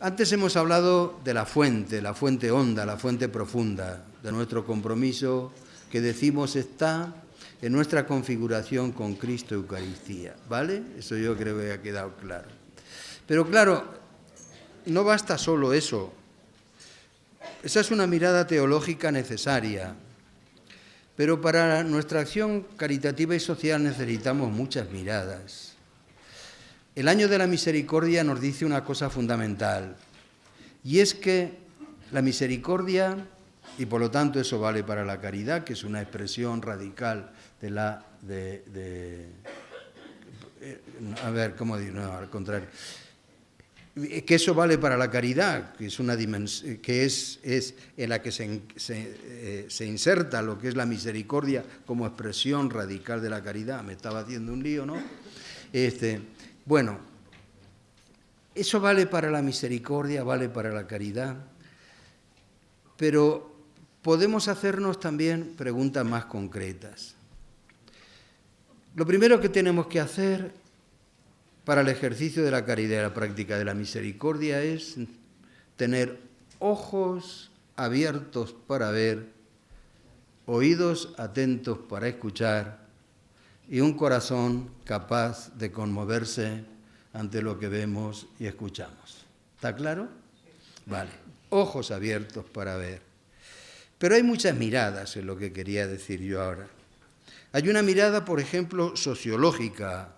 Antes hemos hablado de la fuente honda, la fuente profunda de nuestro compromiso que decimos está en nuestra configuración con Cristo Eucaristía, ¿vale? Eso yo creo que ha quedado claro. Pero claro, no basta solo eso. Esa es una mirada teológica necesaria, pero para nuestra acción caritativa y social necesitamos muchas miradas. El año de la misericordia nos dice una cosa fundamental, y es que la misericordia, y por lo tanto eso vale para la caridad, que es una expresión radical de la... a ver, ¿cómo digo? No, al contrario. Que eso vale para la caridad, que es una dimensión, que es en la que se inserta lo que es la misericordia como expresión radical de la caridad. Me estaba haciendo un lío, ¿no? Bueno, eso vale para la misericordia, vale para la caridad, pero podemos hacernos también preguntas más concretas. Lo primero que tenemos que hacer para el ejercicio de la caridad y la práctica de la misericordia es tener ojos abiertos para ver, oídos atentos para escuchar y un corazón capaz de conmoverse ante lo que vemos y escuchamos. ¿Está claro? Vale. Ojos abiertos para ver. Pero hay muchas miradas en lo que quería decir yo ahora. Hay una mirada, por ejemplo, sociológica.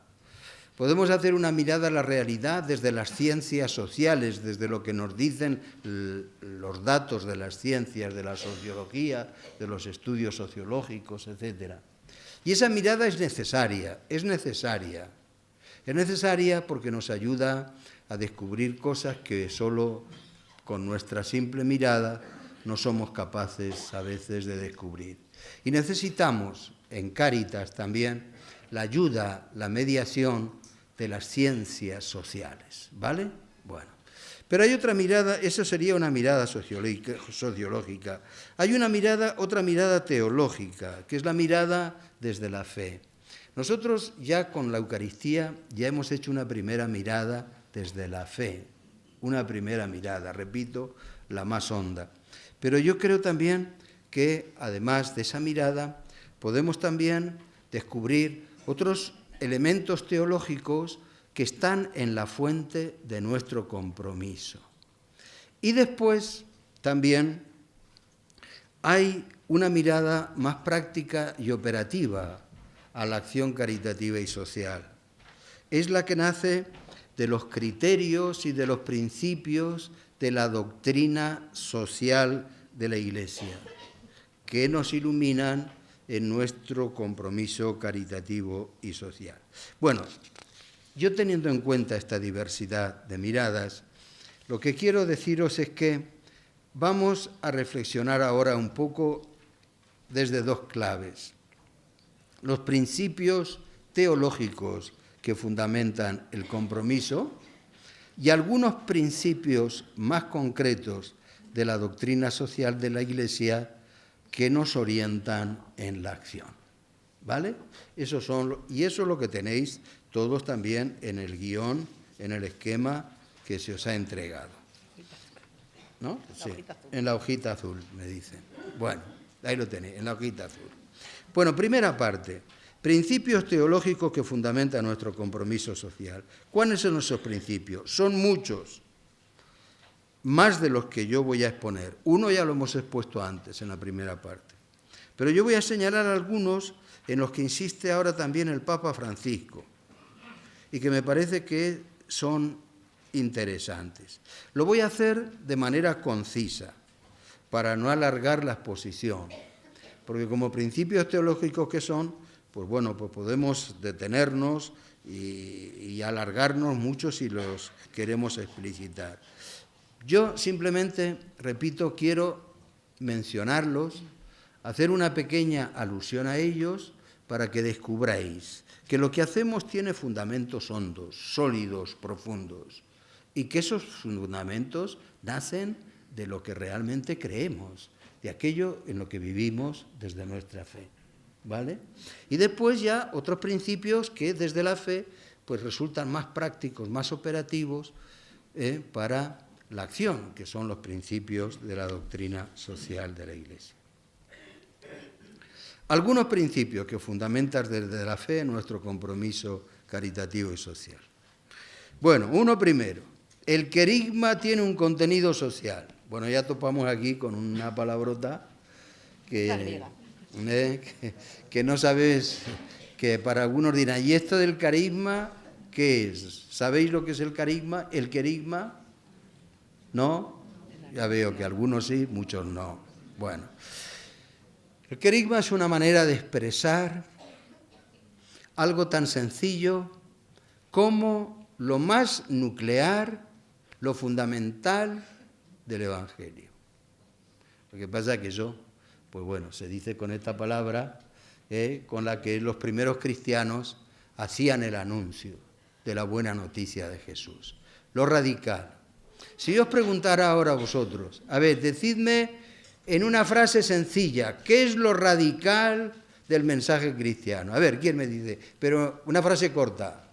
Podemos hacer una mirada a la realidad desde las ciencias sociales, desde lo que nos dicen los datos de las ciencias, de la sociología, de los estudios sociológicos, etc. Y esa mirada es necesaria. Es necesaria porque nos ayuda a descubrir cosas que solo con nuestra simple mirada no somos capaces a veces de descubrir. Y necesitamos, en Cáritas también, la ayuda, la mediación de las ciencias sociales, ¿vale? Bueno, pero hay otra mirada, eso sería una mirada sociológica. Hay otra mirada teológica, que es la mirada desde la fe. Nosotros ya con la Eucaristía ya hemos hecho una primera mirada desde la fe, una primera mirada, repito, la más honda. Pero yo creo también que, además de esa mirada, podemos también descubrir otros elementos teológicos que están en la fuente de nuestro compromiso. Y después también hay una mirada más práctica y operativa a la acción caritativa y social. Es la que nace de los criterios y de los principios de la doctrina social de la Iglesia, que nos iluminan en nuestro compromiso caritativo y social. Bueno, yo teniendo en cuenta esta diversidad de miradas, lo que quiero deciros es que vamos a reflexionar ahora un poco desde dos claves. Los principios teológicos que fundamentan el compromiso y algunos principios más concretos de la doctrina social de la Iglesia que nos orientan en la acción, ¿vale? Y eso es lo que tenéis todos también en el guión, en el esquema que se os ha entregado, ¿no? Sí, en la hojita azul, me dicen. Bueno, ahí lo tenéis, en la hojita azul. Bueno, primera parte, principios teológicos que fundamentan nuestro compromiso social. ¿Cuáles son esos principios? Son muchos. Más de los que yo voy a exponer. Uno ya lo hemos expuesto antes, en la primera parte. Pero yo voy a señalar algunos en los que insiste ahora también el Papa Francisco y que me parece que son interesantes. Lo voy a hacer de manera concisa, para no alargar la exposición, porque como principios teológicos que son, pues bueno, pues podemos detenernos y alargarnos mucho si los queremos explicitar. Yo simplemente, repito, quiero mencionarlos, hacer una pequeña alusión a ellos para que descubráis que lo que hacemos tiene fundamentos hondos, sólidos, profundos, y que esos fundamentos nacen de lo que realmente creemos, de aquello en lo que vivimos desde nuestra fe, ¿vale? Y después ya otros principios que desde la fe pues resultan más prácticos, más operativos para la acción, que son los principios de la doctrina social de la Iglesia. Algunos principios que fundamentan desde la fe nuestro compromiso caritativo y social. Bueno, uno primero, el querigma tiene un contenido social. Bueno, ya topamos aquí con una palabrota que no sabes, que para algunos dirán, ¿y esto del carisma qué es? ¿Sabéis lo que es el carisma? ¿El querigma? ¿No? Ya veo que algunos sí, muchos no. Bueno, el querigma es una manera de expresar algo tan sencillo como lo más nuclear, lo fundamental del Evangelio. Lo que pasa es que eso, pues bueno, se dice con esta palabra con la que los primeros cristianos hacían el anuncio de la buena noticia de Jesús. Lo radical. Si yo os preguntara ahora a vosotros, a ver, decidme en una frase sencilla, ¿qué es lo radical del mensaje cristiano? A ver, ¿quién me dice? Pero una frase corta.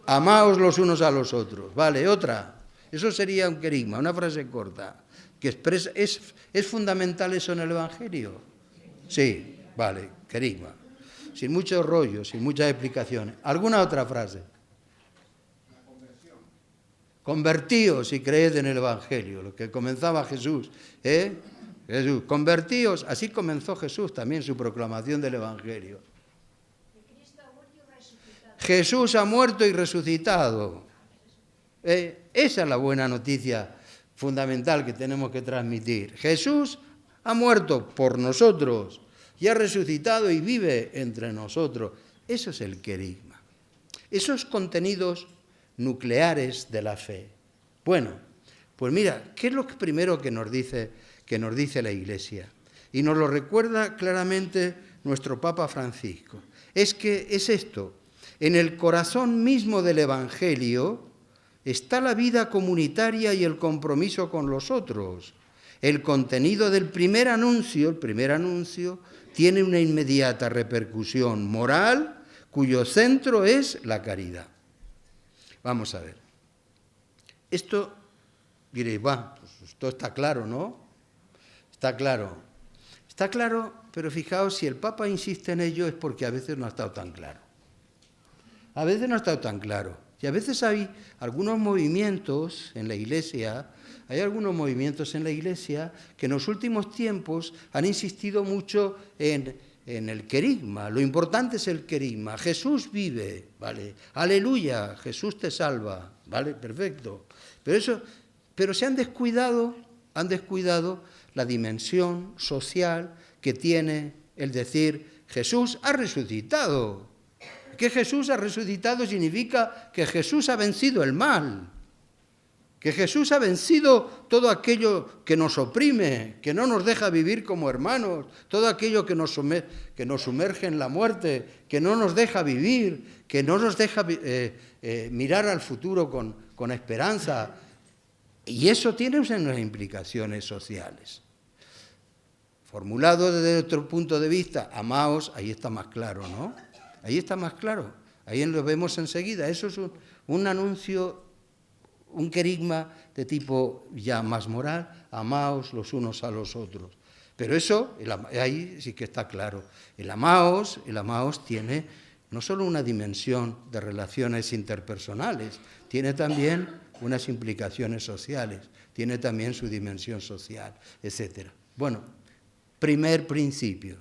Amaos los unos a los otros. Vale, otra. Eso sería un querigma, una frase corta. Que expresa, ¿es fundamental eso en el Evangelio? Sí, vale, querigma. Sin mucho rollo, sin muchas explicaciones. ¿Alguna otra frase? La conversión. Convertíos si creed en el Evangelio, lo que comenzaba Jesús. Jesús, convertíos, así comenzó Jesús también su proclamación del Evangelio. Jesús ha muerto y resucitado. Esa es la buena noticia fundamental que tenemos que transmitir. Jesús ha muerto por nosotros y ha resucitado y vive entre nosotros. Eso es el querigma. Esos contenidos nucleares de la fe. Bueno, pues mira, ¿qué es lo primero que nos dice la Iglesia? Y nos lo recuerda claramente nuestro Papa Francisco. Es que es esto. En el corazón mismo del Evangelio está la vida comunitaria y el compromiso con los otros. El contenido del primer anuncio tiene una inmediata repercusión moral cuyo centro es la caridad. Vamos a ver. Esto, diréis, pues esto está claro, ¿no? Está claro. Está claro, pero fijaos, si el Papa insiste en ello es porque a veces no ha estado tan claro. A veces no ha estado tan claro. Y a veces hay algunos movimientos en la Iglesia, que en los últimos tiempos han insistido mucho en el querigma. Lo importante es el querigma. Jesús vive, ¿vale? Aleluya, Jesús te salva, ¿vale? Perfecto. Pero se han descuidado la dimensión social que tiene el decir Jesús ha resucitado. Que Jesús ha resucitado significa que Jesús ha vencido el mal, que Jesús ha vencido todo aquello que nos oprime, que no nos deja vivir como hermanos, todo aquello que nos sumerge en la muerte, que no nos deja vivir, que no nos deja mirar al futuro con esperanza. Y eso tiene unas implicaciones sociales. Formulado desde otro punto de vista, amaos, ahí está más claro, ¿no? Ahí está más claro, ahí lo vemos enseguida. Eso es un anuncio, un querigma de tipo ya más moral, amaos los unos a los otros. Pero eso, ahí sí que está claro. El amaos tiene no solo una dimensión de relaciones interpersonales, tiene también unas implicaciones sociales, tiene también su dimensión social, etc. Bueno, primer principio,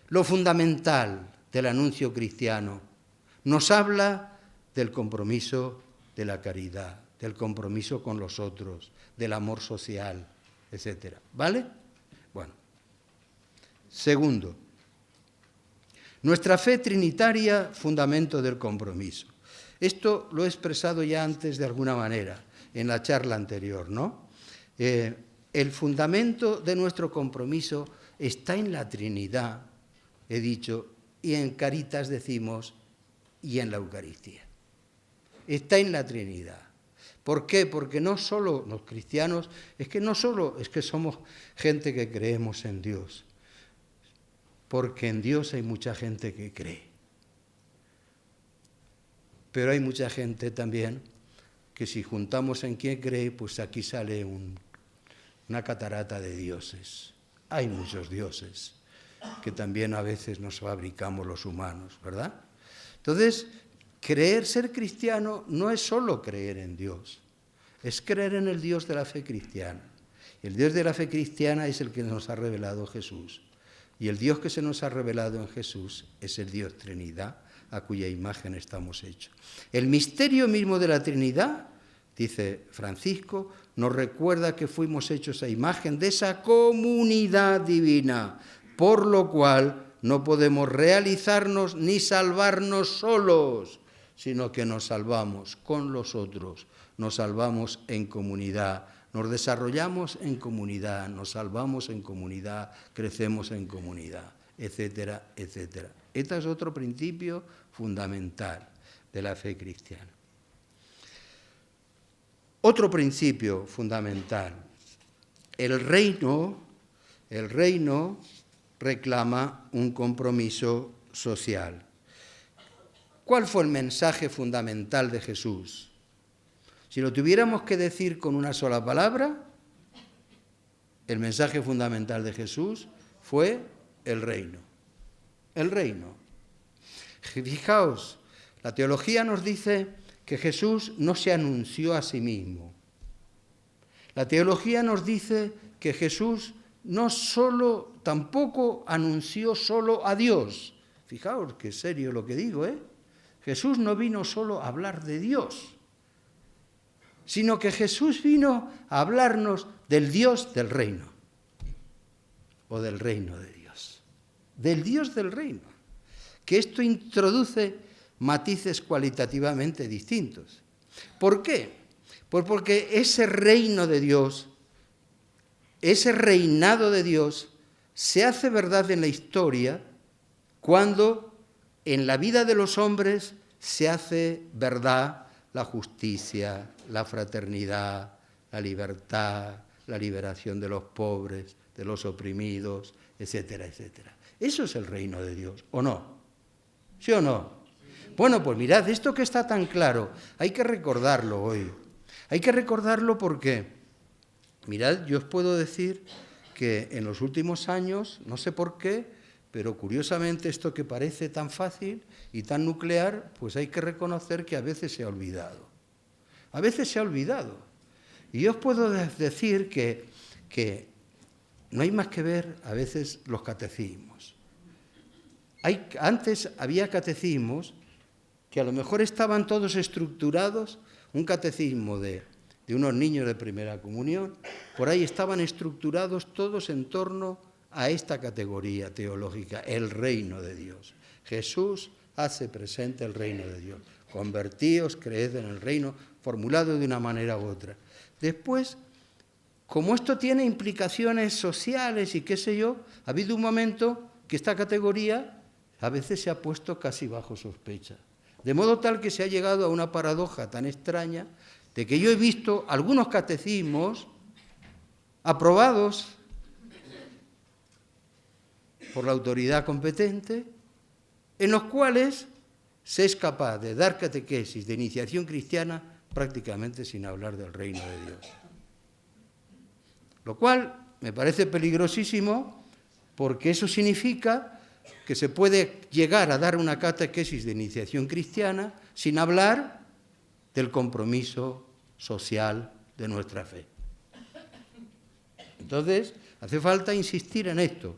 lo fundamental del anuncio cristiano nos habla del compromiso de la caridad, del compromiso con los otros, del amor social, etc. ¿Vale? Bueno. Segundo, nuestra fe trinitaria, fundamento del compromiso. Esto lo he expresado ya antes de alguna manera, en la charla anterior, ¿no? El fundamento de nuestro compromiso está en la Trinidad, he dicho, y en Caritas decimos, y en la Eucaristía. Está en la Trinidad. ¿Por qué? Porque no solo los cristianos, es que somos gente que creemos en Dios, porque en Dios hay mucha gente que cree. Pero hay mucha gente también que si juntamos en quién cree, pues aquí sale una catarata de dioses. Hay muchos dioses que también a veces nos fabricamos los humanos, ¿verdad? Entonces, ser cristiano no es solo creer en Dios, es creer en el Dios de la fe cristiana. El Dios de la fe cristiana es el que nos ha revelado Jesús. Y el Dios que se nos ha revelado en Jesús es el Dios Trinidad, a cuya imagen estamos hechos. El misterio mismo de la Trinidad, dice Francisco, nos recuerda que fuimos hechos a imagen de esa comunidad divina, por lo cual no podemos realizarnos ni salvarnos solos, sino que nos salvamos con los otros, nos salvamos en comunidad, nos desarrollamos en comunidad, nos salvamos en comunidad, crecemos en comunidad, etcétera, etcétera. Este es otro principio fundamental de la fe cristiana. Otro principio fundamental, el reino reclama un compromiso social. ¿Cuál fue el mensaje fundamental de Jesús? Si lo tuviéramos que decir con una sola palabra, el mensaje fundamental de Jesús fue el reino. El reino. Fijaos, la teología nos dice que Jesús no se anunció a sí mismo. La teología nos dice que Jesús tampoco anunció solo a Dios. Fijaos qué serio lo que digo, ¿eh? Jesús no vino solo a hablar de Dios, sino que Jesús vino a hablarnos del Dios del reino, o del reino de Dios, del Dios del reino, que esto introduce matices cualitativamente distintos. ¿Por qué? Pues porque ese reino de Dios, ese reinado de Dios, se hace verdad en la historia cuando en la vida de los hombres se hace verdad la justicia, la fraternidad, la libertad, la liberación de los pobres, de los oprimidos, etcétera, etcétera. Eso es el reino de Dios, ¿o no? ¿Sí o no? Bueno, pues mirad, esto que está tan claro, hay que recordarlo hoy. Hay que recordarlo porque, mirad, yo os puedo decir que en los últimos años, no sé por qué, pero curiosamente esto que parece tan fácil y tan nuclear, pues hay que reconocer que a veces se ha olvidado. A veces se ha olvidado. Y yo os puedo decir que no hay más que ver a veces los catecismos. Antes había catecismos que a lo mejor estaban todos estructurados, un catecismo de unos niños de primera comunión, por ahí estaban estructurados todos en torno a esta categoría teológica, el reino de Dios. Jesús hace presente el reino de Dios. Convertíos, creed en el reino, formulado de una manera u otra. Después, como esto tiene implicaciones sociales y qué sé yo, ha habido un momento que esta categoría a veces se ha puesto casi bajo sospecha. De modo tal que se ha llegado a una paradoja tan extraña de que yo he visto algunos catecismos aprobados por la autoridad competente, en los cuales se es capaz de dar catequesis de iniciación cristiana prácticamente sin hablar del reino de Dios. Lo cual me parece peligrosísimo porque eso significa que se puede llegar a dar una catequesis de iniciación cristiana sin hablar del compromiso social de nuestra fe. Entonces, hace falta insistir en esto.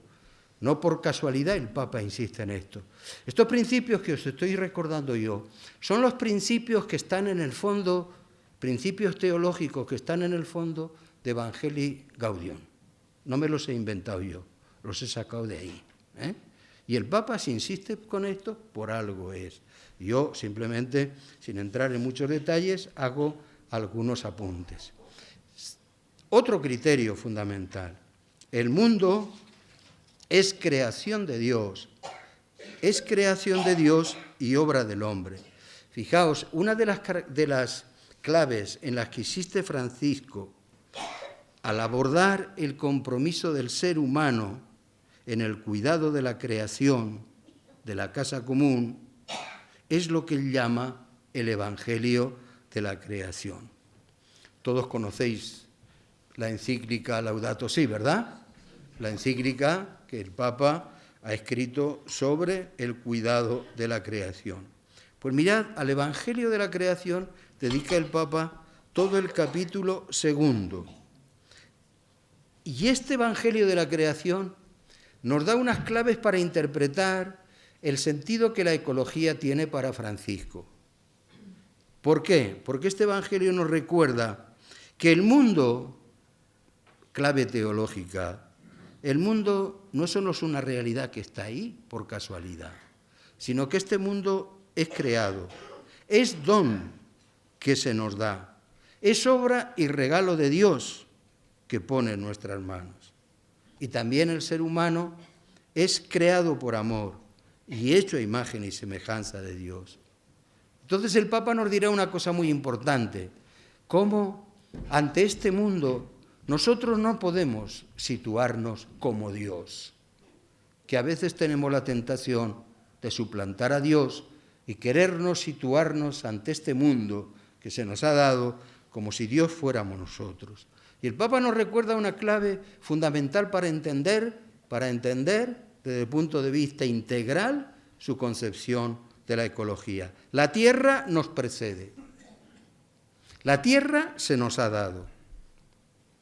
No por casualidad el Papa insiste en esto. Estos principios que os estoy recordando yo son los principios que están en el fondo, principios teológicos que están en el fondo de Evangelii Gaudium. No me los he inventado yo, los he sacado de ahí. Y el Papa, si insiste con esto, por algo es. Yo simplemente, sin entrar en muchos detalles, hago algunos apuntes. Otro criterio fundamental. El mundo es creación de Dios. Es creación de Dios y obra del hombre. Fijaos, una de las claves en las que insiste Francisco al abordar el compromiso del ser humano en el cuidado de la creación, de la casa común, es lo que él llama el Evangelio de la creación. Todos conocéis la encíclica Laudato Si, ¿verdad? La encíclica que el Papa ha escrito sobre el cuidado de la creación. Pues mirad, al Evangelio de la creación dedica el Papa todo el capítulo 2. Y este Evangelio de la creación nos da unas claves para interpretar el sentido que la ecología tiene para Francisco. ¿Por qué? Porque este Evangelio nos recuerda que el mundo, clave teológica, el mundo no solo es una realidad que está ahí por casualidad, sino que este mundo es creado, es don que se nos da, es obra y regalo de Dios que pone en nuestras manos. Y también el ser humano es creado por amor y hecho a imagen y semejanza de Dios. Entonces el Papa nos dirá una cosa muy importante, cómo ante este mundo nosotros no podemos situarnos como Dios, que a veces tenemos la tentación de suplantar a Dios y querernos situarnos ante este mundo que se nos ha dado como si Dios fuéramos nosotros. Y el Papa nos recuerda una clave fundamental para entender desde el punto de vista integral su concepción de la ecología. La tierra nos precede. La tierra se nos ha dado.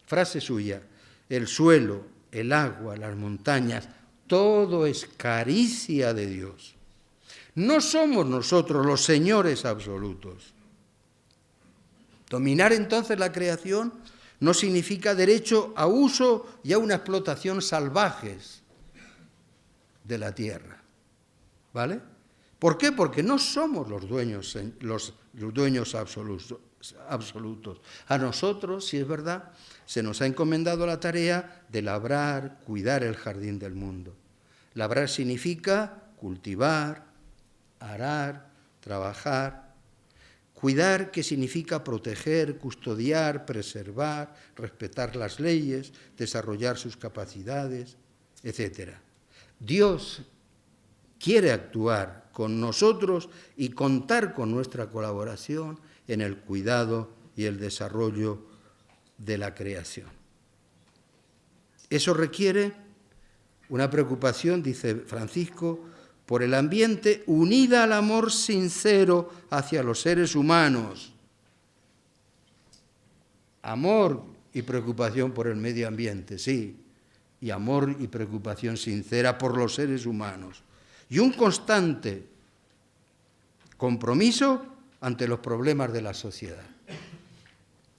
Frase suya, el suelo, el agua, las montañas, todo es caricia de Dios. No somos nosotros los señores absolutos. Dominar entonces la creación no significa derecho a uso y a una explotación salvajes de la tierra. ¿Vale? ¿Por qué? Porque no somos los dueños absolutos. A nosotros, si es verdad, se nos ha encomendado la tarea de labrar, cuidar el jardín del mundo. Labrar significa cultivar, arar, trabajar. Cuidar, que significa proteger, custodiar, preservar, respetar las leyes, desarrollar sus capacidades, etc. Dios quiere actuar con nosotros y contar con nuestra colaboración en el cuidado y el desarrollo de la creación. Eso requiere una preocupación, dice Francisco, por el ambiente unida al amor sincero hacia los seres humanos. Amor y preocupación por el medio ambiente, sí, y amor y preocupación sincera por los seres humanos. Y un constante compromiso ante los problemas de la sociedad.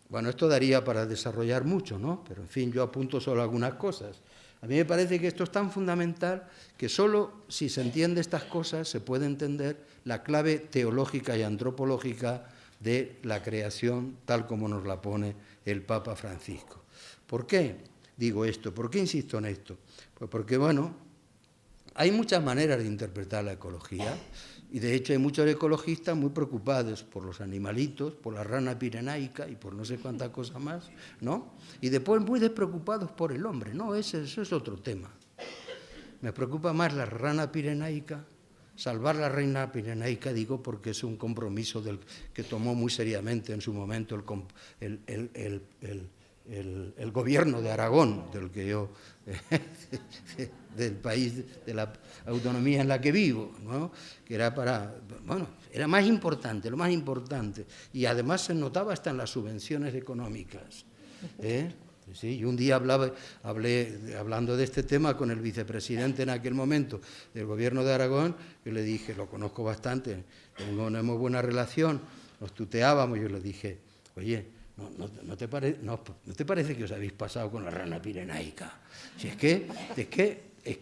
Bueno, esto daría para desarrollar mucho, ¿no? Pero en fin, yo apunto solo algunas cosas. A mí me parece que esto es tan fundamental que solo si se entiende estas cosas se puede entender la clave teológica y antropológica de la creación tal como nos la pone el Papa Francisco. ¿Por qué digo esto? ¿Por qué insisto en esto? Pues porque, bueno, hay muchas maneras de interpretar la ecología y de hecho hay muchos ecologistas muy preocupados por los animalitos, por la rana pirenaica y por no sé cuántas cosas más, ¿no? Y después muy despreocupados por el hombre, ¿no? Eso es otro tema. Me preocupa más la rana pirenaica, salvar la reina pirenaica, digo, porque es un compromiso que tomó muy seriamente en su momento el gobierno de Aragón, del que yo, del país, de la autonomía en la que vivo, ¿no? Que era era más importante, lo más importante, y además se notaba hasta en las subvenciones económicas, Sí, y un día hablando de este tema con el vicepresidente en aquel momento del gobierno de Aragón, yo le dije, lo conozco bastante, tengo una muy buena relación, nos tuteábamos, yo le dije, oye, ¿no te parece que os habéis pasado con la rana pirenaica? Si es que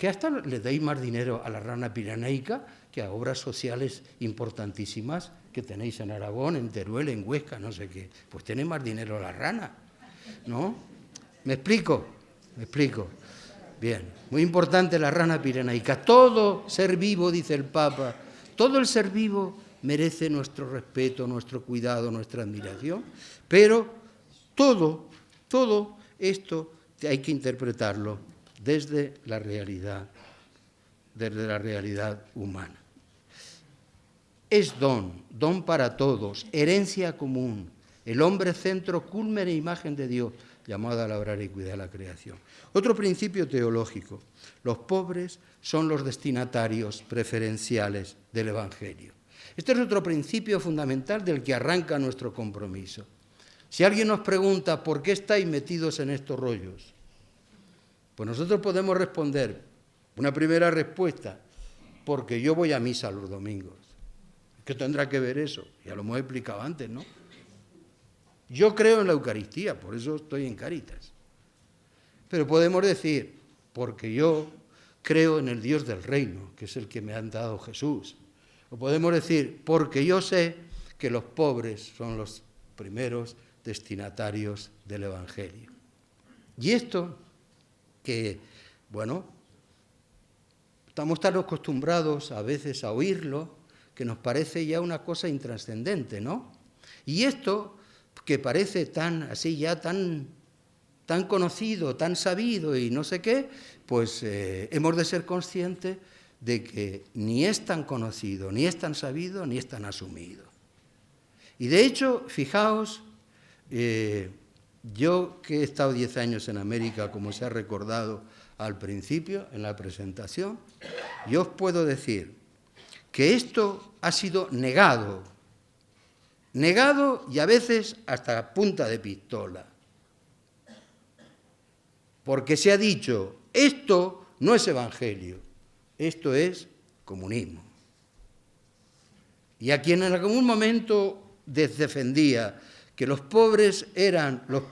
hasta le dais más dinero a la rana pirenaica que a obras sociales importantísimas que tenéis en Aragón, en Teruel, en Huesca, no sé qué. Pues tiene más dinero la rana, ¿no? ¿Me explico? Bien, muy importante la rana pirenaica. Todo ser vivo, dice el Papa, todo el ser vivo merece nuestro respeto, nuestro cuidado, nuestra admiración, pero todo esto hay que interpretarlo desde la realidad humana. es don para todos, herencia común, el hombre centro, culmen e imagen de Dios, llamado a labrar y cuidar la creación. Otro principio teológico: los pobres son los destinatarios preferenciales del Evangelio. Este es otro principio fundamental del que arranca nuestro compromiso. Si alguien nos pregunta por qué estáis metidos en estos rollos, pues nosotros podemos responder, una primera respuesta: porque yo voy a misa los domingos. ¿Qué tendrá que ver eso? Ya lo hemos explicado antes, ¿no? Yo creo en la Eucaristía, por eso estoy en Cáritas. Pero podemos decir, porque yo creo en el Dios del reino, que es el que me ha dado Jesús. O podemos decir, porque yo sé que los pobres son los primeros destinatarios del Evangelio. Y esto, que, bueno, estamos tan acostumbrados a veces a oírlo, que nos parece ya una cosa intrascendente, ¿no? Y esto, que parece tan así ya tan conocido, tan sabido y no sé qué, pues hemos de ser conscientes de que ni es tan conocido, ni es tan sabido, ni es tan asumido. Y de hecho, fijaos, yo que he estado 10 años en América, como se ha recordado al principio, en la presentación, yo os puedo decir que esto ha sido negado y a veces hasta a punta de pistola. Porque se ha dicho, esto no es evangelio, esto es comunismo. Y a quien en algún momento defendía que los pobres eran los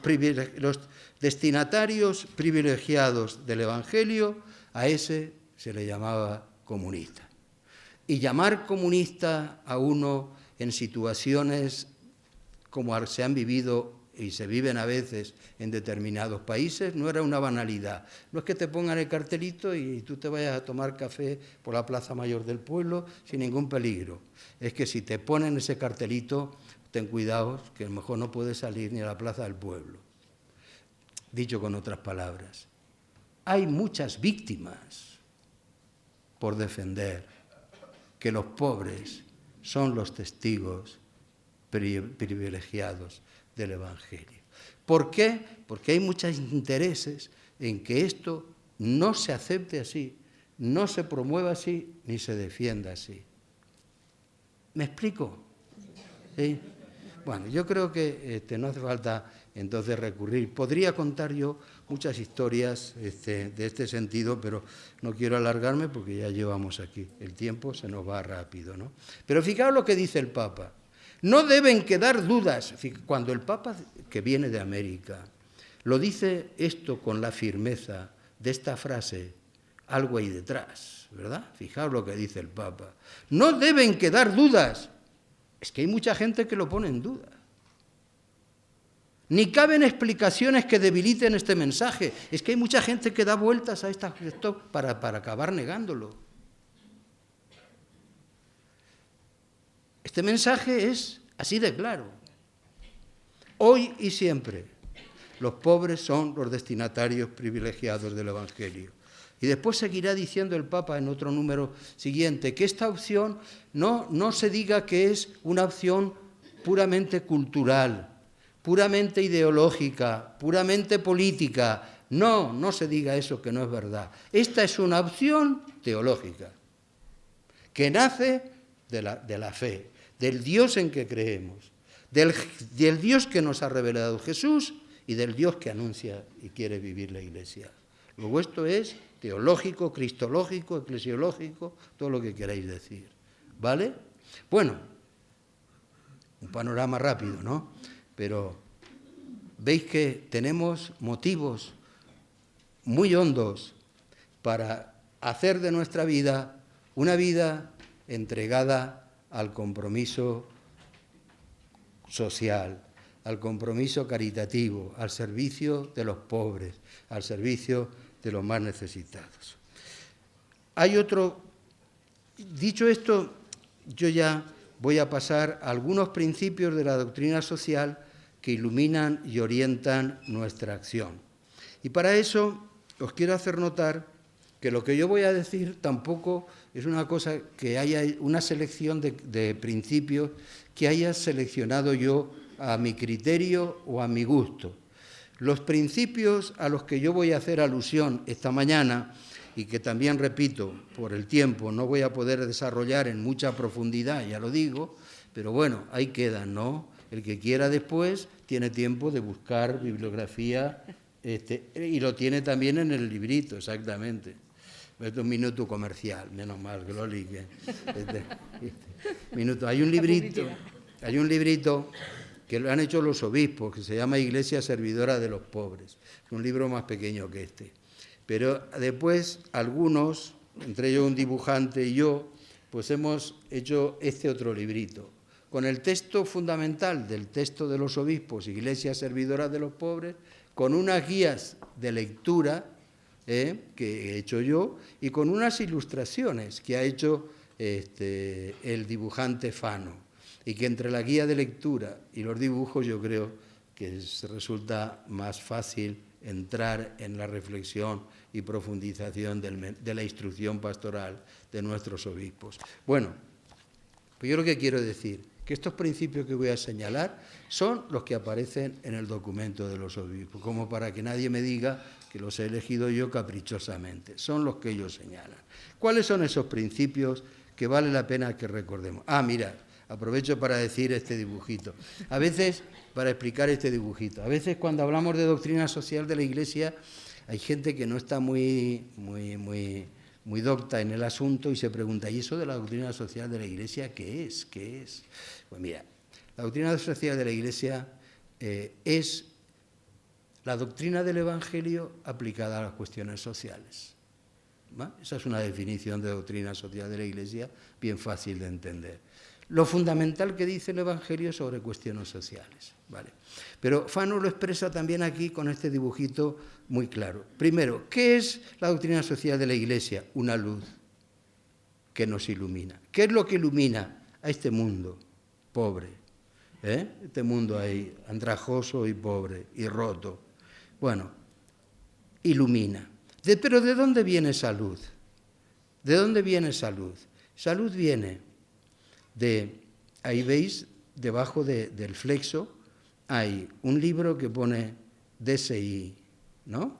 destinatarios privilegiados del evangelio, a ese se le llamaba comunista. Y llamar comunista a uno en situaciones como se han vivido y se viven a veces en determinados países no era una banalidad. No es que te pongan el cartelito y tú te vayas a tomar café por la Plaza Mayor del pueblo sin ningún peligro. Es que si te ponen ese cartelito, ten cuidado, que a lo mejor no puedes salir ni a la Plaza del Pueblo. Dicho con otras palabras, hay muchas víctimas por defender que los pobres son los testigos privilegiados del Evangelio. ¿Por qué? Porque hay muchos intereses en que esto no se acepte así, no se promueva así, ni se defienda así. ¿Me explico? ¿Sí? Bueno, yo creo que no hace falta entonces recurrir. Podría contar yo muchas historias de este sentido, pero no quiero alargarme porque ya llevamos aquí. El tiempo se nos va rápido, ¿no? Pero fijaos lo que dice el Papa. No deben quedar dudas. Cuando el Papa, que viene de América, lo dice esto con la firmeza de esta frase, algo hay detrás, ¿verdad? Fijaos lo que dice el Papa. No deben quedar dudas. Es que hay mucha gente que lo pone en duda. Ni caben explicaciones que debiliten este mensaje. Es que hay mucha gente que da vueltas a esto para acabar negándolo. Este mensaje es así de claro. Hoy y siempre, los pobres son los destinatarios privilegiados del Evangelio. Y después seguirá diciendo el Papa en otro número siguiente que esta opción no se diga que es una opción puramente cultural, puramente ideológica, puramente política. No se diga eso, que no es verdad. Esta es una opción teológica que nace de la fe, del Dios en que creemos, del Dios que nos ha revelado Jesús y del Dios que anuncia y quiere vivir la Iglesia. Luego esto es teológico, cristológico, eclesiológico, todo lo que queráis decir, ¿vale? Bueno, un panorama rápido, ¿no? Pero veis que tenemos motivos muy hondos para hacer de nuestra vida una vida entregada al compromiso social, al compromiso caritativo, al servicio de los pobres, al servicio de los más necesitados. Hay otro, dicho esto, yo ya voy a pasar a algunos principios de la doctrina social que iluminan y orientan nuestra acción. Y para eso os quiero hacer notar que lo que yo voy a decir tampoco es una cosa que haya una selección de principios que haya seleccionado yo a mi criterio o a mi gusto. Los principios a los que yo voy a hacer alusión esta mañana, y que también, repito, por el tiempo no voy a poder desarrollar en mucha profundidad, ya lo digo, pero bueno, ahí quedan, ¿no? El que quiera después tiene tiempo de buscar bibliografía, y lo tiene también en el librito, exactamente. Esto es un minuto comercial, menos mal que lo ligue. Minuto. Hay un librito que lo han hecho los obispos, que se llama Iglesia Servidora de los Pobres. Es un libro más pequeño que este. Pero después algunos, entre ellos un dibujante y yo, pues hemos hecho este otro librito, con el texto fundamental del texto de los obispos, Iglesia Servidora de los Pobres, con unas guías de lectura que he hecho yo y con unas ilustraciones que ha hecho el dibujante Fano, y que entre la guía de lectura y los dibujos yo creo que resulta más fácil entrar en la reflexión y profundización de la instrucción pastoral de nuestros obispos. Bueno, pues yo lo que quiero decir, que estos principios que voy a señalar son los que aparecen en el documento de los obispos, como para que nadie me diga que los he elegido yo caprichosamente, son los que ellos señalan. ¿Cuáles son esos principios que vale la pena que recordemos? Mira, aprovecho para decir este dibujito. A veces, para explicar este dibujito, a veces cuando hablamos de doctrina social de la Iglesia, hay gente que no está muy docta en el asunto y se pregunta, ¿y eso de la doctrina social de la Iglesia qué es? ¿Qué es? Pues mira, la doctrina social de la Iglesia es la doctrina del Evangelio aplicada a las cuestiones sociales. ¿Va? Esa es una definición de doctrina social de la Iglesia bien fácil de entender. Lo fundamental que dice el Evangelio sobre cuestiones sociales. ¿Vale? Pero Fano lo expresa también aquí con este dibujito muy claro. Primero, ¿qué es la doctrina social de la Iglesia? Una luz que nos ilumina. ¿Qué es lo que ilumina a este mundo pobre? Este mundo ahí, andrajoso y pobre y roto. Bueno, ilumina. Pero ¿de dónde viene esa luz? ¿De dónde viene esa luz? Esa luz viene ahí veis, debajo del flexo, hay un libro que pone DSI, ¿no?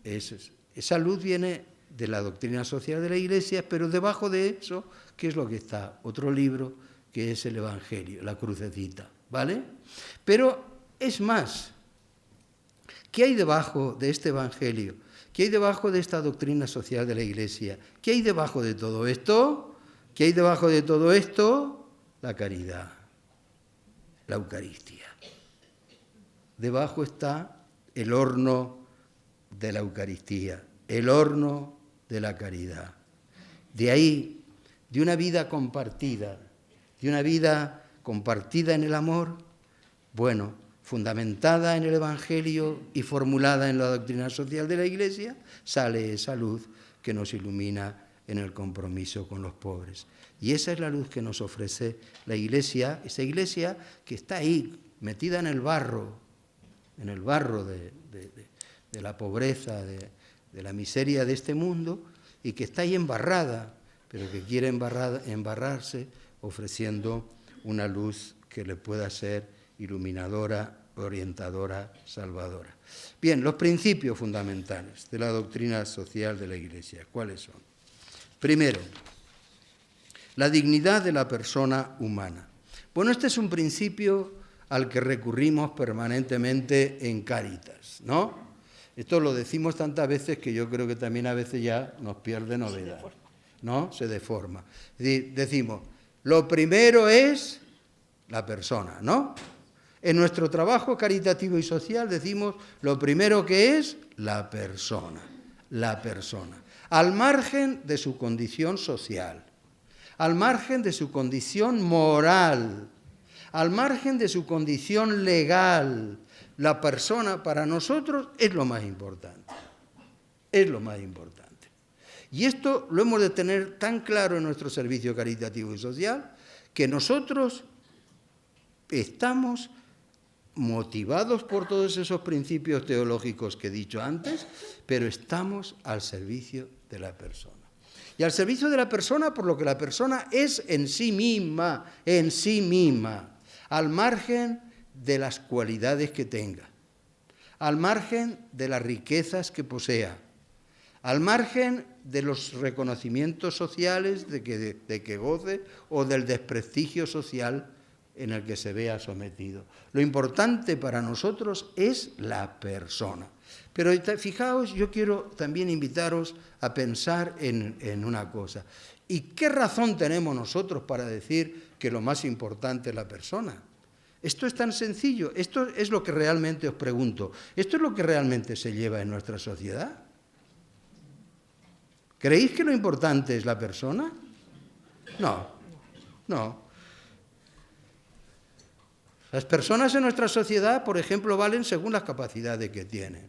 Esa luz viene de la doctrina social de la Iglesia, pero debajo de eso, ¿qué es lo que está? Otro libro que es el Evangelio, la crucecita, ¿vale? Pero es más, ¿qué hay debajo de este Evangelio? ¿Qué hay debajo de esta doctrina social de la Iglesia? ¿Qué hay debajo de todo esto? ¿Qué hay debajo de todo esto? La caridad, la Eucaristía. Debajo está el horno de la Eucaristía, el horno de la caridad. De ahí, de una vida compartida en el amor, bueno, fundamentada en el Evangelio y formulada en la doctrina social de la Iglesia, sale esa luz que nos ilumina en el compromiso con los pobres. Y esa es la luz que nos ofrece la Iglesia, esa Iglesia que está ahí, metida en el barro de la pobreza, de la miseria de este mundo, y que está ahí embarrada, pero que quiere embarrarse ofreciendo una luz que le pueda ser iluminadora, orientadora, salvadora. Bien, los principios fundamentales de la doctrina social de la Iglesia, ¿cuáles son? Primero, la dignidad de la persona humana. Bueno, este es un principio al que recurrimos permanentemente en Cáritas, ¿no? Esto lo decimos tantas veces que yo creo que también a veces ya nos pierde novedad, ¿no? Se deforma. Es decir, decimos, lo primero es la persona, ¿no? En nuestro trabajo caritativo y social decimos, lo primero que es la persona, al margen de su condición social, al margen de su condición moral, al margen de su condición legal. La persona para nosotros es lo más importante, es lo más importante. Y esto lo hemos de tener tan claro en nuestro servicio caritativo y social, que nosotros estamos motivados por todos esos principios teológicos que he dicho antes, pero estamos al servicio de la persona. Y al servicio de la persona por lo que la persona es en sí misma, al margen de las cualidades que tenga, al margen de las riquezas que posea, al margen de los reconocimientos sociales de que goce o del desprestigio social en el que se vea sometido. Lo importante para nosotros es la persona. Pero fijaos, yo quiero también invitaros a pensar en una cosa. ¿Y qué razón tenemos nosotros para decir que lo más importante es la persona? Esto es tan sencillo, esto es lo que realmente os pregunto. ¿Esto es lo que realmente se lleva en nuestra sociedad? ¿Creéis que lo importante es la persona? No. Las personas en nuestra sociedad, por ejemplo, valen según las capacidades que tienen.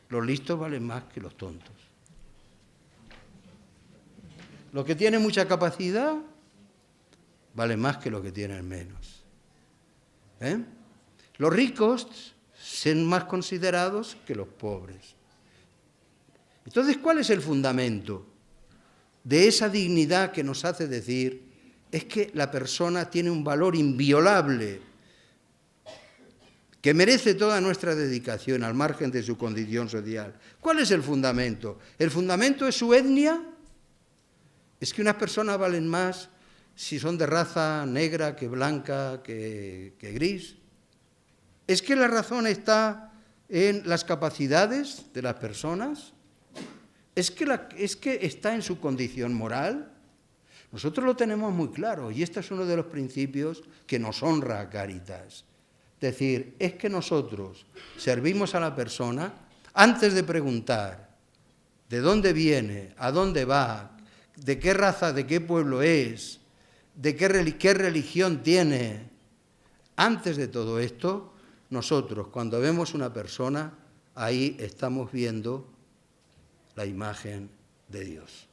Los listos valen más que los tontos. Los que tienen mucha capacidad valen más que los que tienen menos. Los ricos son más considerados que los pobres. Entonces, ¿cuál es el fundamento de esa dignidad que nos hace decir es que la persona tiene un valor inviolable que merece toda nuestra dedicación al margen de su condición social? ¿Cuál es el fundamento? ¿El fundamento es su etnia? ¿Es que unas personas valen más si son de raza negra que blanca que gris? ¿Es que la razón está en las capacidades de las personas? ¿Es que está en su condición moral? Nosotros lo tenemos muy claro y este es uno de los principios que nos honra a Cáritas. Es decir, es que nosotros servimos a la persona antes de preguntar de dónde viene, a dónde va, de qué raza, de qué pueblo es, de qué religión tiene. Antes de todo esto, nosotros cuando vemos una persona, ahí estamos viendo la imagen de Dios.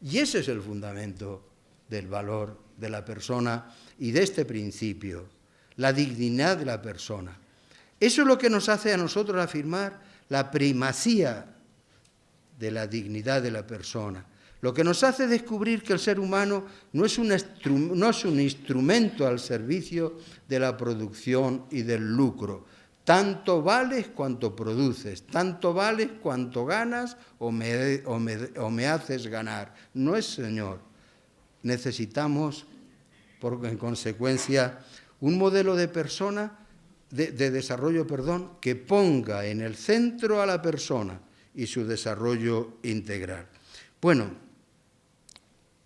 Y ese es el fundamento del valor de la persona y de este principio, la dignidad de la persona. Eso es lo que nos hace a nosotros afirmar la primacía de la dignidad de la persona. Lo que nos hace descubrir que el ser humano no es un instrumento al servicio de la producción y del lucro. Tanto vales cuanto produces, tanto vales cuanto ganas o me haces ganar. No es, Señor. Necesitamos, en consecuencia, un modelo de persona, de desarrollo, que ponga en el centro a la persona y su desarrollo integral. Bueno,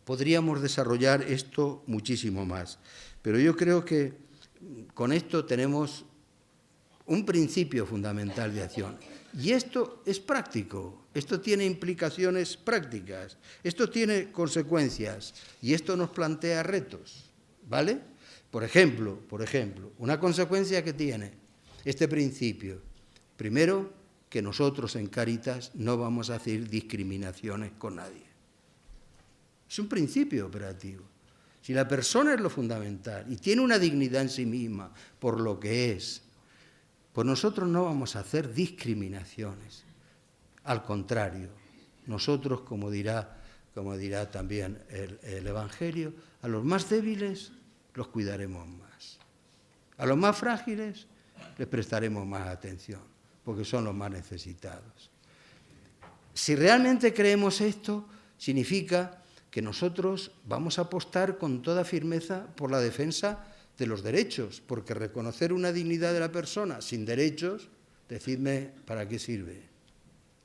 podríamos desarrollar esto muchísimo más, pero yo creo que con esto tenemos un principio fundamental de acción. Y esto es práctico, esto tiene implicaciones prácticas, esto tiene consecuencias y esto nos plantea retos, ¿vale? Por ejemplo, una consecuencia que tiene este principio, primero, que nosotros en Cáritas no vamos a hacer discriminaciones con nadie. Es un principio operativo. Si la persona es lo fundamental y tiene una dignidad en sí misma por lo que es, pues nosotros no vamos a hacer discriminaciones. Al contrario, nosotros, como dirá también el Evangelio, a los más débiles los cuidaremos más. A los más frágiles les prestaremos más atención, porque son los más necesitados. Si realmente creemos esto, significa que nosotros vamos a apostar con toda firmeza por la defensa de los derechos, porque reconocer una dignidad de la persona sin derechos, decidme para qué sirve.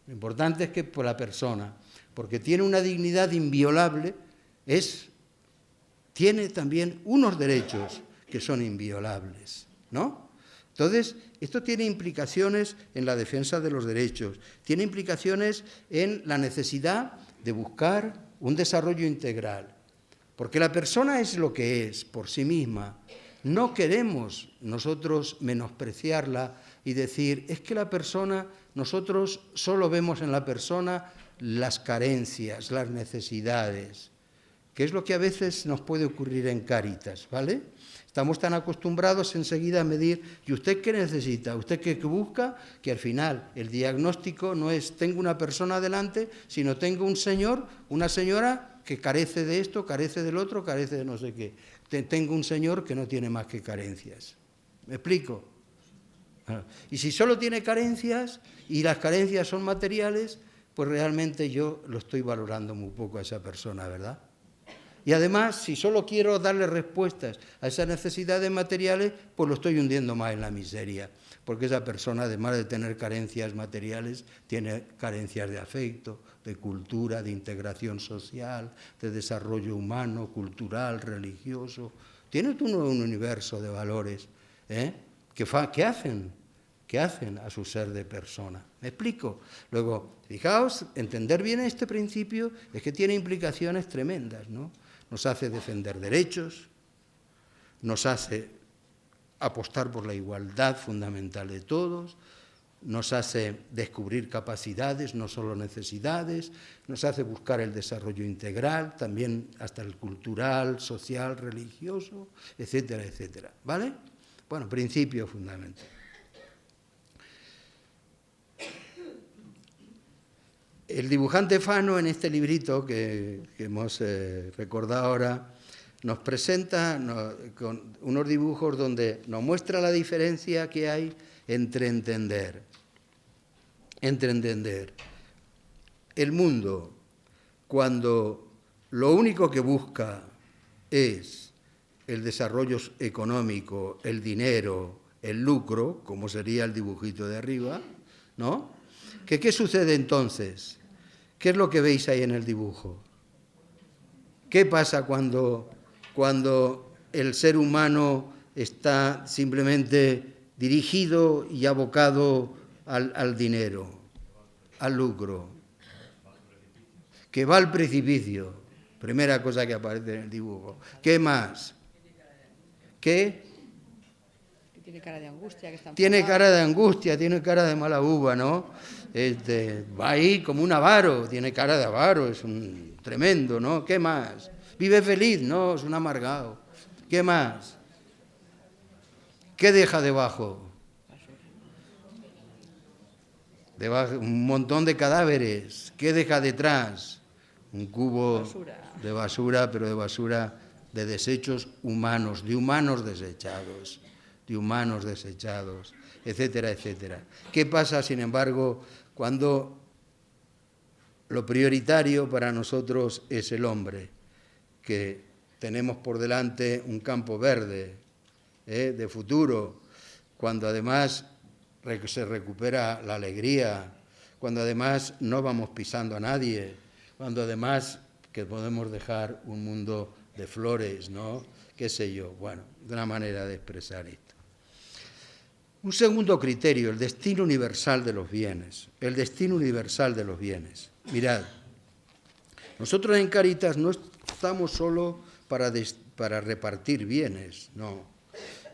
Lo importante es que por la persona, porque tiene una dignidad inviolable, tiene también unos derechos que son inviolables, ¿no? Entonces, esto tiene implicaciones en la defensa de los derechos, tiene implicaciones en la necesidad de buscar un desarrollo integral, porque la persona es lo que es por sí misma. No queremos nosotros menospreciarla y decir, es que la persona, nosotros solo vemos en la persona las carencias, las necesidades, que es lo que a veces nos puede ocurrir en Cáritas, ¿vale? Estamos tan acostumbrados enseguida a medir, ¿y usted qué necesita? ¿Usted qué busca? Que al final el diagnóstico no es tengo una persona delante, sino tengo un señor, una señora que carece de esto, carece del otro, carece de no sé qué. Tengo un señor que no tiene más que carencias. ¿Me explico? Y si solo tiene carencias y las carencias son materiales, pues realmente yo lo estoy valorando muy poco a esa persona, ¿verdad? Y además, si solo quiero darle respuestas a esas necesidades materiales, pues lo estoy hundiendo más en la miseria, porque esa persona, además de tener carencias materiales, tiene carencias de afecto, de cultura, de integración social, de desarrollo humano, cultural, religioso. Tiene un universo de valores que hacen a su ser de persona. ¿Me explico? Luego, fijaos, entender bien este principio es que tiene implicaciones tremendas, ¿no? Nos hace defender derechos, nos hace apostar por la igualdad fundamental de todos, nos hace descubrir capacidades, no solo necesidades, nos hace buscar el desarrollo integral, también hasta el cultural, social, religioso, etcétera, etcétera. ¿Vale? Bueno, principio fundamental. El dibujante Fano, en este librito que hemos recordado ahora, nos presenta con unos dibujos donde nos muestra la diferencia que hay entre entender el mundo cuando lo único que busca es el desarrollo económico, el dinero, el lucro, como sería el dibujito de arriba, ¿no? ¿Qué sucede entonces? ¿Qué es lo que veis ahí en el dibujo? ¿Qué pasa cuando el ser humano está simplemente dirigido y abocado al dinero, al lucro? Que va al precipicio. Primera cosa que aparece en el dibujo. ¿Qué más? ¿Qué? Tiene cara de angustia. Tiene cara de angustia, tiene cara de mala uva, ¿no? Va ahí como un avaro, tiene cara de avaro, es un tremendo, ¿no? ¿Qué más? Vive feliz, no, es un amargado. ¿Qué más? ¿Qué deja debajo? Un montón de cadáveres. ¿Qué deja detrás? Un cubo de basura, pero de basura de desechos humanos, de humanos desechados, etcétera, etcétera. ¿Qué pasa, sin embargo, cuando lo prioritario para nosotros es el hombre? Que tenemos por delante un campo verde de futuro, cuando además se recupera la alegría, cuando además no vamos pisando a nadie, cuando además que podemos dejar un mundo de flores, ¿no? Qué sé yo, bueno, de una manera de expresar esto. Un segundo criterio, el destino universal de los bienes. El destino universal de los bienes. Mirad, nosotros en Cáritas no estamos solo para repartir bienes, no.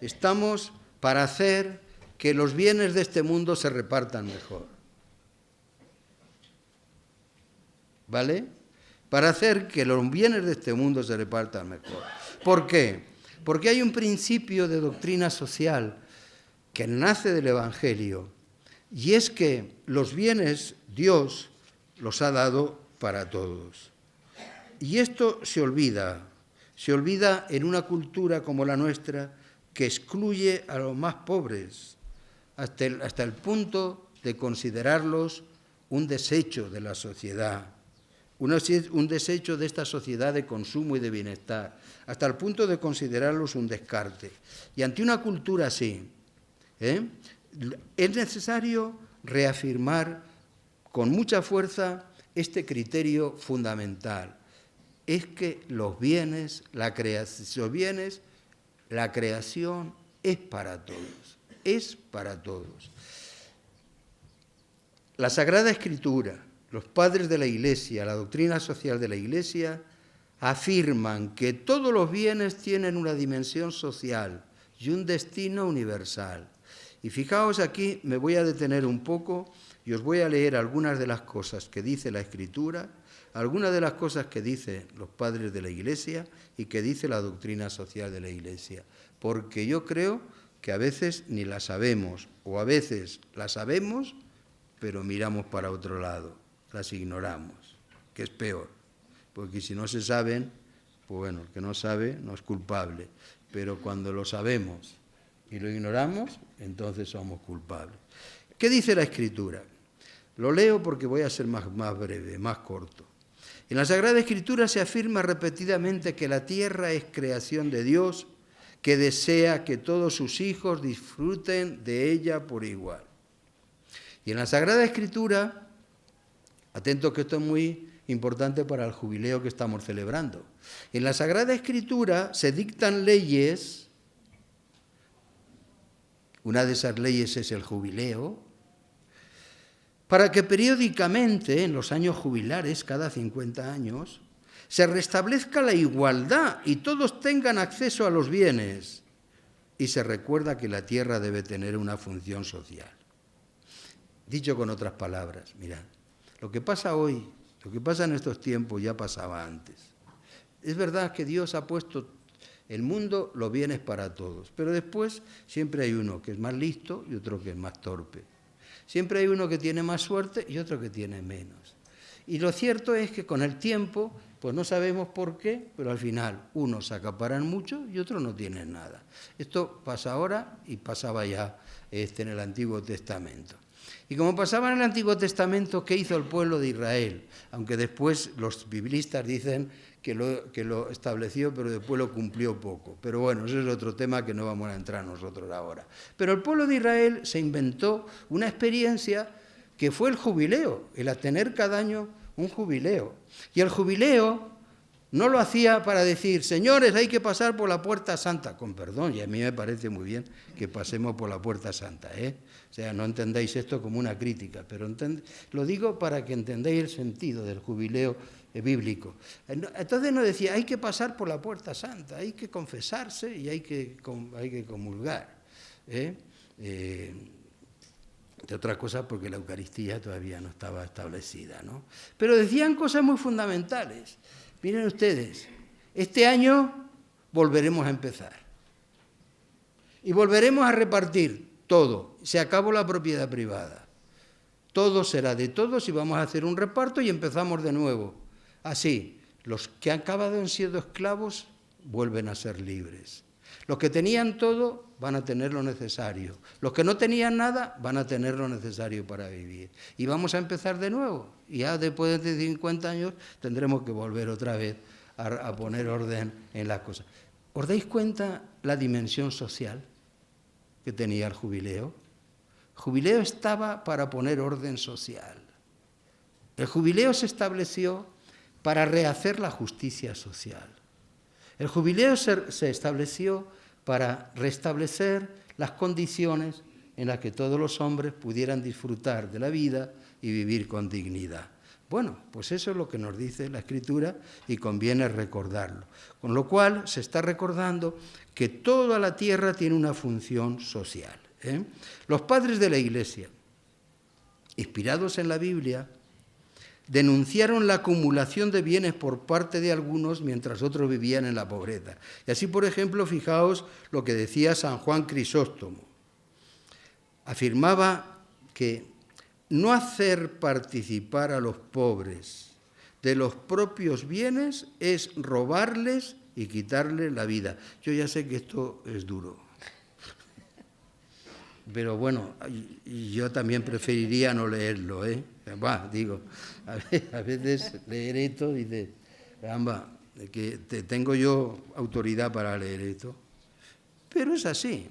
Estamos para hacer que los bienes de este mundo se repartan mejor. ¿Vale? Para hacer que los bienes de este mundo se repartan mejor. ¿Por qué? Porque hay un principio de doctrina social que nace del Evangelio, y es que los bienes Dios los ha dado para todos. Y esto se olvida en una cultura como la nuestra que excluye a los más pobres, hasta el punto de considerarlos un desecho de la sociedad, un desecho de esta sociedad de consumo y de bienestar, hasta el punto de considerarlos un descarte. Y ante una cultura así, es necesario reafirmar con mucha fuerza este criterio fundamental. Es que los bienes, la creación es para todos, es para todos. La Sagrada Escritura, los padres de la Iglesia, la doctrina social de la Iglesia, afirman que todos los bienes tienen una dimensión social y un destino universal. Y fijaos aquí, me voy a detener un poco y os voy a leer algunas de las cosas que dice la Escritura algunas de las cosas que dicen los padres de la Iglesia y que dice la doctrina social de la Iglesia, porque yo creo que a veces ni las sabemos, o a veces las sabemos, pero miramos para otro lado, las ignoramos, que es peor, porque si no se saben, pues bueno, el que no sabe no es culpable, pero cuando lo sabemos y lo ignoramos, entonces somos culpables. ¿Qué dice la Escritura? Lo leo porque voy a ser más breve, más corto. En la Sagrada Escritura se afirma repetidamente que la tierra es creación de Dios, que desea que todos sus hijos disfruten de ella por igual. Y en la Sagrada Escritura, atentos que esto es muy importante para el jubileo que estamos celebrando, en la Sagrada Escritura se dictan leyes, una de esas leyes es el jubileo, para que periódicamente, en los años jubilares, cada 50 años, se restablezca la igualdad y todos tengan acceso a los bienes. Y se recuerda que la tierra debe tener una función social. Dicho con otras palabras, mirad, lo que pasa hoy, lo que pasa en estos tiempos ya pasaba antes. Es verdad que Dios ha puesto el mundo, los bienes para todos, pero después siempre hay uno que es más listo y otro que es más torpe. Siempre hay uno que tiene más suerte y otro que tiene menos. Y lo cierto es que con el tiempo, pues no sabemos por qué, pero al final unos acaparan mucho y otros no tienen nada. Esto pasa ahora y pasaba ya en el Antiguo Testamento. Y como pasaba en el Antiguo Testamento, ¿qué hizo el pueblo de Israel? Aunque después los biblistas dicen que lo estableció, pero después lo cumplió poco. Pero bueno, ese es otro tema que no vamos a entrar nosotros ahora. Pero el pueblo de Israel se inventó una experiencia que fue el jubileo, el a tener cada año un jubileo. Y el jubileo no lo hacía para decir, señores, hay que pasar por la Puerta Santa, con perdón, y a mí me parece muy bien que pasemos por la Puerta Santa, ¿eh? O sea, no entendáis esto como una crítica, pero lo digo para que entendáis el sentido del jubileo bíblico. Entonces no decía, hay que pasar por la Puerta Santa, hay que confesarse y hay que comulgar. De otra cosa porque la Eucaristía todavía no estaba establecida, ¿no? Pero decían cosas muy fundamentales. Miren ustedes, este año volveremos a empezar y volveremos a repartir todo. Se acabó la propiedad privada. Todo será de todos y vamos a hacer un reparto y empezamos de nuevo. Así, los que han acabado siendo esclavos vuelven a ser libres. Los que tenían todo van a tener lo necesario. Los que no tenían nada van a tener lo necesario para vivir. Y vamos a empezar de nuevo. Y ya después de 50 años tendremos que volver otra vez a poner orden en las cosas. ¿Os dais cuenta la dimensión social que tenía el jubileo? El jubileo estaba para poner orden social. El jubileo se estableció para rehacer la justicia social. El jubileo se estableció para restablecer las condiciones en las que todos los hombres pudieran disfrutar de la vida y vivir con dignidad. Bueno, pues eso es lo que nos dice la Escritura y conviene recordarlo. Con lo cual se está recordando que toda la tierra tiene una función social, ¿eh? Los padres de la Iglesia, inspirados en la Biblia, denunciaron la acumulación de bienes por parte de algunos mientras otros vivían en la pobreza. Y así, por ejemplo, fijaos lo que decía San Juan Crisóstomo. Afirmaba que no hacer participar a los pobres de los propios bienes es robarles y quitarles la vida. Yo ya sé que esto es duro, pero bueno, yo también preferiría no leerlo, ¿eh? Digo, a veces leer esto y dices, caramba, que tengo yo autoridad para leer esto. Pero es así.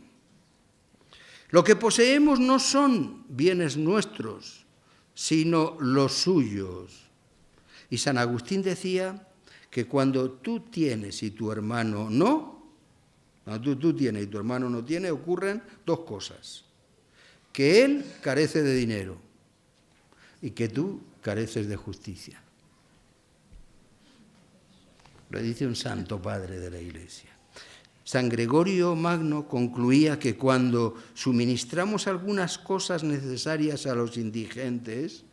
Lo que poseemos no son bienes nuestros, sino los suyos. Y San Agustín decía que cuando tú tienes y tu hermano no, cuando tú tienes y tu hermano no tiene, ocurren dos cosas. Que él carece de dinero y que tú careces de justicia. Lo dice un santo padre de la Iglesia. San Gregorio Magno concluía que cuando suministramos algunas cosas necesarias a los indigentes,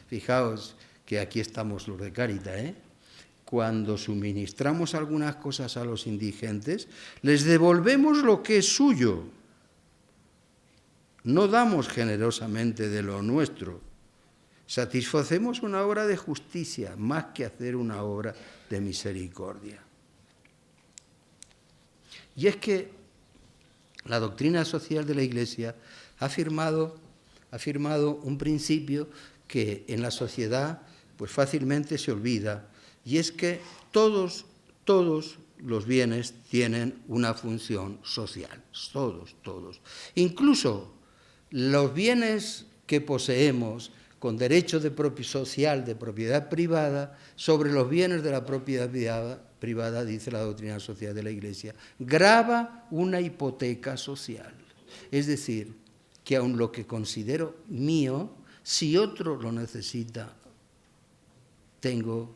fijaos que aquí estamos los de Cáritas, cuando suministramos algunas cosas a los indigentes, les devolvemos lo que es suyo. No damos generosamente de lo nuestro. Satisfacemos una obra de justicia más que hacer una obra de misericordia. Y es que la doctrina social de la Iglesia ha afirmado un principio que en la sociedad pues fácilmente se olvida, y es que todos los bienes tienen una función social, todos. Incluso los bienes que poseemos con derecho social de propiedad privada, sobre los bienes de la propiedad privada, dice la doctrina social de la Iglesia, grava una hipoteca social. Es decir, que aun lo que considero mío, si otro lo necesita, tengo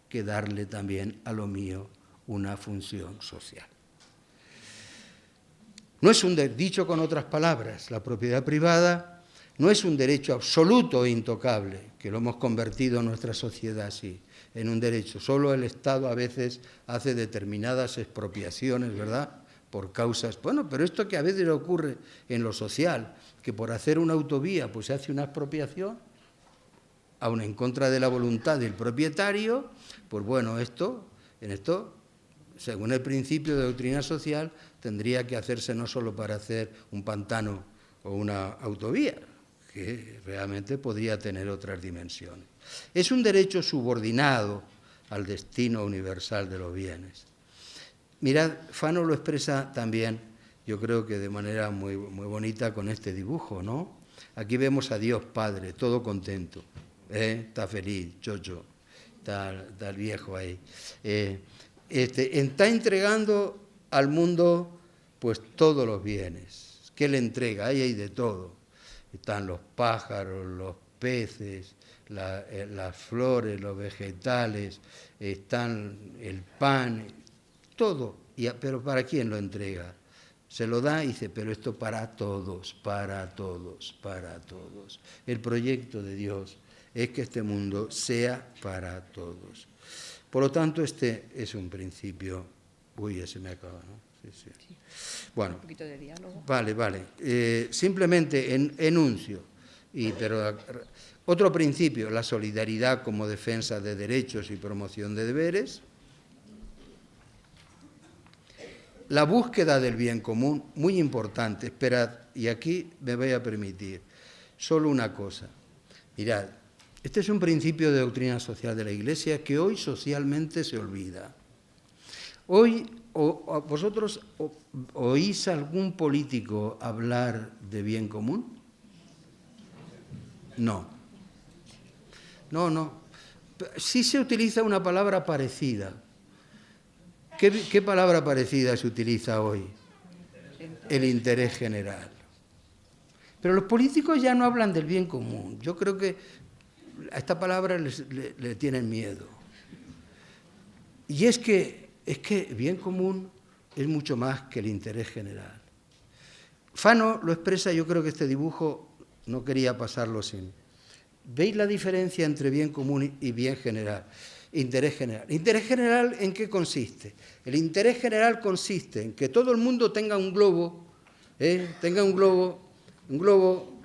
que darle también a lo mío una función social. No es dicho con otras palabras, la propiedad privada no es un derecho absoluto e intocable, que lo hemos convertido en nuestra sociedad así, en un derecho. Solo el Estado a veces hace determinadas expropiaciones, ¿verdad?, por causas. Bueno, pero esto que a veces ocurre en lo social, que por hacer una autovía pues se hace una expropiación, aun en contra de la voluntad del propietario, pues bueno, en esto, según el principio de doctrina social, tendría que hacerse no solo para hacer un pantano o una autovía, que realmente podría tener otras dimensiones. Es un derecho subordinado al destino universal de los bienes. Mirad, Fano lo expresa también, yo creo que de manera muy, muy bonita con este dibujo, ¿no? Aquí vemos a Dios Padre, todo contento, está feliz, chocho, está el viejo ahí. Está entregando al mundo pues todos los bienes. ¿Qué le entrega? Ahí hay de todo. Están los pájaros, los peces, las flores, los vegetales, están el pan, todo. Pero ¿para quién lo entrega? Se lo da y dice, pero esto para todos, para todos, para todos. El proyecto de Dios es que este mundo sea para todos. Por lo tanto, este es un principio. Uy, ese me acaba, ¿no? Sí. Bueno, un poquito de diálogo. Vale. Simplemente enuncio. Pero otro principio, la solidaridad como defensa de derechos y promoción de deberes. La búsqueda del bien común, muy importante. Esperad, y aquí me voy a permitir solo una cosa. Mirad, este es un principio de doctrina social de la Iglesia que hoy socialmente se olvida. Hoy, ¿vosotros oís algún político hablar de bien común? No. Sí se utiliza una palabra parecida. ¿Qué palabra parecida se utiliza hoy? El interés general. Pero los políticos ya no hablan del bien común. Yo creo que a esta palabra le tienen miedo. Y es que bien común es mucho más que el interés general. Fano lo expresa, yo creo que este dibujo no quería pasarlo sin. ¿Veis la diferencia entre bien común y bien general? Interés general. ¿Interés general en qué consiste? El interés general consiste en que todo el mundo tenga un globo, un globo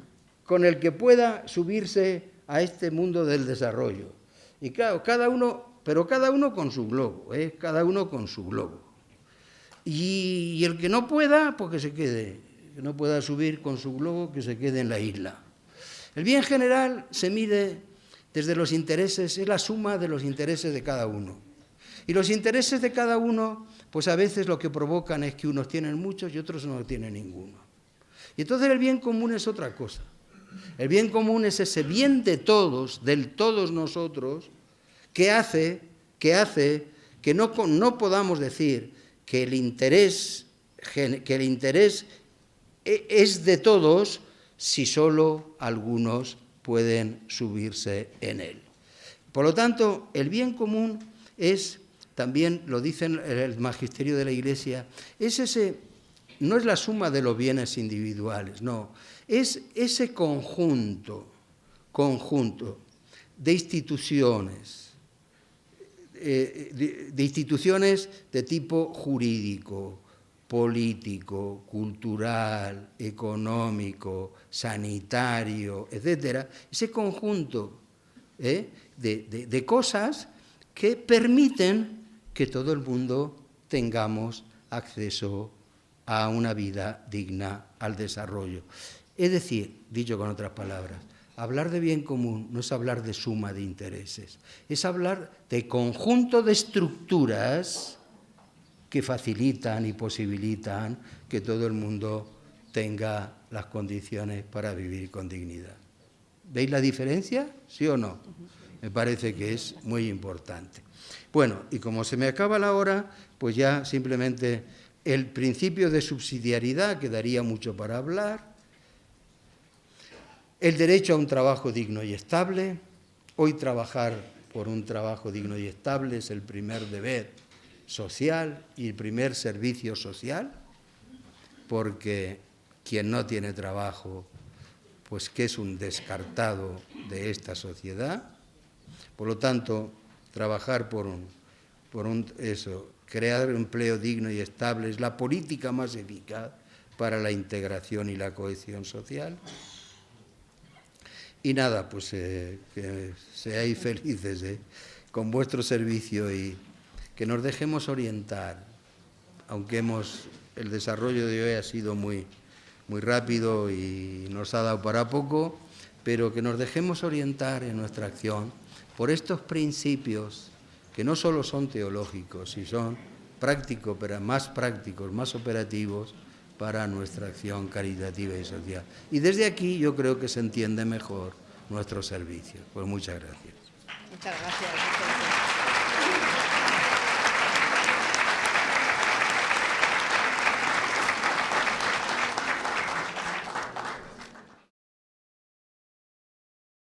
con el que pueda subirse a este mundo del desarrollo. Y claro, cada uno con su globo, cada uno con su globo. Y el que no pueda, pues que se quede, que no pueda subir con su globo, que se quede en la isla. El bien general se mide desde los intereses, es la suma de los intereses de cada uno. Y los intereses de cada uno, pues a veces lo que provocan es que unos tienen muchos y otros no tienen ninguno. Y entonces el bien común es otra cosa. El bien común es ese bien de todos, del todos nosotros, que hace que no podamos decir que el interés es de todos si solo algunos pueden subirse en él. Por lo tanto, el bien común es, también lo dice el magisterio de la Iglesia, no es la suma de los bienes individuales, no, es ese conjunto de instituciones, de instituciones de tipo jurídico, político, cultural, económico, sanitario, etcétera, ese conjunto de cosas que permiten que todo el mundo tengamos acceso a una vida digna, al desarrollo. Es decir, dicho con otras palabras, hablar de bien común no es hablar de suma de intereses, es hablar de conjunto de estructuras que facilitan y posibilitan que todo el mundo tenga las condiciones para vivir con dignidad. ¿Veis la diferencia? ¿Sí o no? Me parece que es muy importante. Bueno, y como se me acaba la hora, pues ya simplemente el principio de subsidiariedad, que daría mucho para hablar, el derecho a un trabajo digno y estable. Hoy trabajar por un trabajo digno y estable es el primer deber social y el primer servicio social, porque quien no tiene trabajo, pues que es un descartado de esta sociedad. Por lo tanto, trabajar crear empleo digno y estable es la política más eficaz para la integración y la cohesión social. Y nada, pues que seáis felices con vuestro servicio y que nos dejemos orientar, aunque el desarrollo de hoy ha sido muy rápido y nos ha dado para poco, pero que nos dejemos orientar en nuestra acción por estos principios que no solo son teológicos, sino son prácticos, pero más prácticos, más operativos para nuestra acción caritativa y social. Y desde aquí yo creo que se entiende mejor nuestro servicio. Pues muchas gracias. Muchas gracias.